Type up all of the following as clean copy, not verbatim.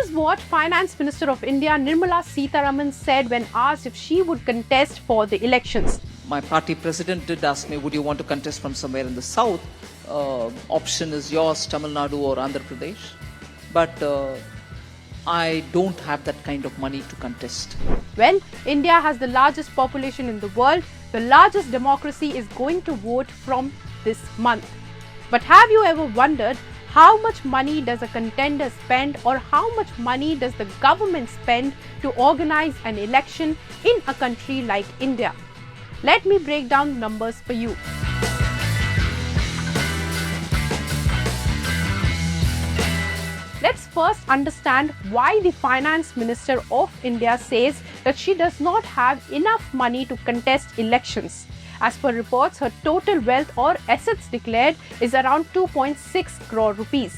is what Finance Minister of India Nirmala Sitharaman said when asked if she would contest for the elections. My party president did ask me, would you want to contest from somewhere in the south? Option is yours, Tamil Nadu or Andhra Pradesh. But I don't have that kind of money to contest. Well, India has the largest population in the world. The largest democracy is going to vote from this month. But have you ever wondered how much money does a contender spend, or how much money does the government spend to organize an election in a country like India? Let me break down the numbers for you. Let's first understand why the Finance Minister of India says that she does not have enough money to contest elections. As per reports, her total wealth or assets declared is around 2.6 crore rupees.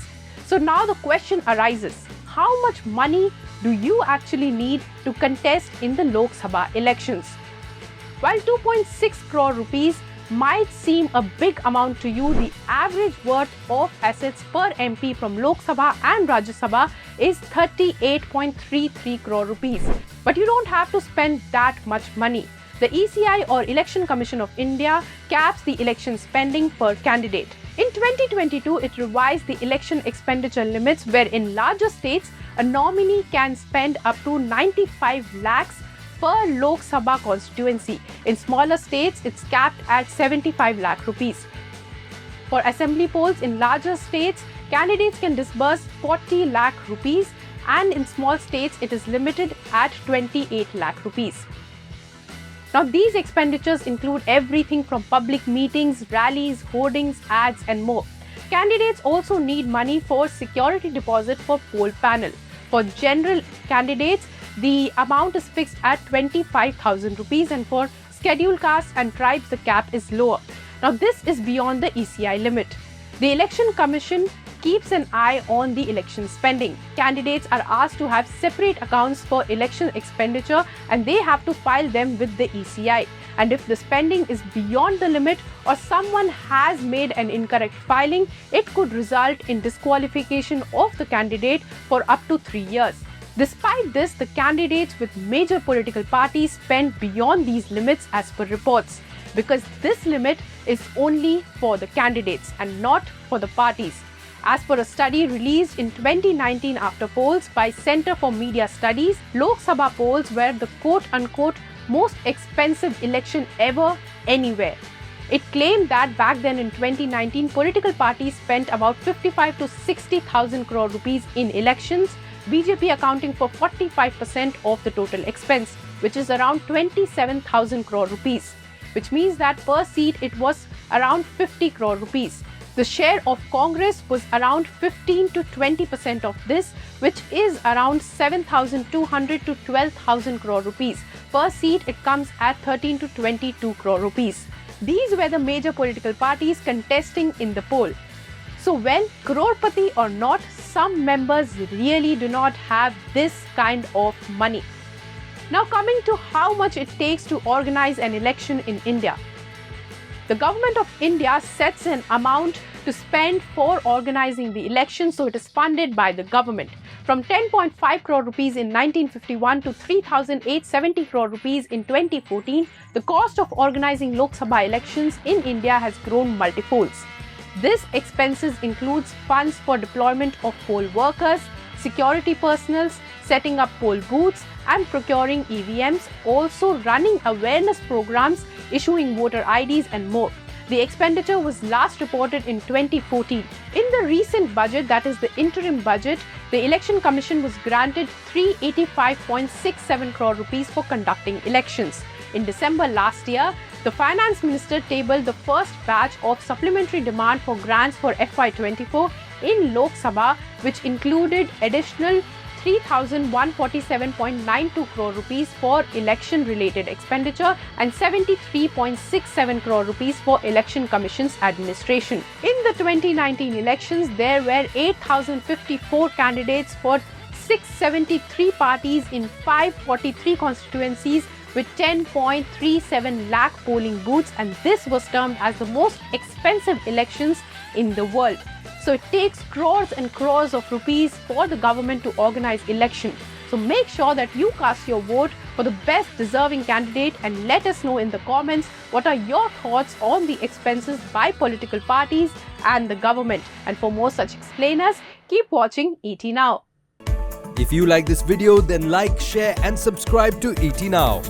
So now the question arises, how much money do you actually need to contest in the Lok Sabha elections? While 2.6 crore rupees might seem a big amount to you, the average worth of assets per MP from Lok Sabha and Rajya Sabha is 38.33 crore rupees. But you don't have to spend that much money. The ECI or Election Commission of India caps the election spending per candidate. In 2022, it revised the election expenditure limits, where in larger states, a nominee can spend up to 95 lakhs per Lok Sabha constituency. In smaller states, it's capped at 75 lakh rupees. For assembly polls in larger states, candidates can disburse 40 lakh rupees, and in small states, it is limited at 28 lakh rupees. Now, these expenditures include everything from public meetings, rallies, hoardings, ads, and more. Candidates also need money for security deposit for poll panel. For general candidates, the amount is fixed at 25,000 rupees, and for scheduled castes and tribes, the cap is lower. Now, this is beyond the ECI limit. The Election Commission keeps an eye on the election spending. Candidates are asked to have separate accounts for election expenditure, and they have to file them with the ECI. And if the spending is beyond the limit, or someone has made an incorrect filing, it could result in disqualification of the candidate for up to 3 years. Despite this, the candidates with major political parties spend beyond these limits as per reports, because this limit is only for the candidates and not for the parties. As per a study released in 2019 after polls by Centre for Media Studies, Lok Sabha polls were the quote-unquote most expensive election ever anywhere. It claimed that back then in 2019, political parties spent about 55 to 60,000 crore rupees in elections, BJP accounting for 45% of the total expense, which is around 27,000 crore rupees, which means that per seat it was around 50 crore rupees. The share of Congress was around 15 to 20% of this, which is around 7,200 to 12,000 crore rupees. Per seat, it comes at 13 to 22 crore rupees. These were the major political parties contesting in the poll. So, well, crorepati or not, some members really do not have this kind of money. Now, coming to how much it takes to organize an election in India. The government of India sets an amount to spend for organizing the election, so it is funded by the government. From 10.5 crore rupees in 1951 to 3,870 crore rupees in 2014, the cost of organizing Lok Sabha elections in India has grown multifolds. This expenses includes funds for deployment of poll workers, security personnel, setting up poll booths, and procuring EVMs, also running awareness programs, issuing voter IDs, and more. The expenditure was last reported in 2014. In the recent budget, that is the interim budget, the Election Commission was granted 385.67 crore rupees for conducting elections. In December last year, the Finance Minister tabled the first batch of supplementary demand for grants for FY24 in Lok Sabha, which included additional 3,147.92 crore rupees for election-related expenditure and 73.67 crore rupees for Election Commission's administration. In the 2019 elections, there were 8,054 candidates for 673 parties in 543 constituencies with 10.37 lakh polling booths, and this was termed as the most expensive elections in the world. So it takes crores and crores of rupees for the government to organize election. So make sure that you cast your vote for the best deserving candidate and let us know in the comments what are your thoughts on the expenses by political parties and the government. And for more such explainers, keep watching ET Now. If you like this video, then like, share and subscribe to ET Now.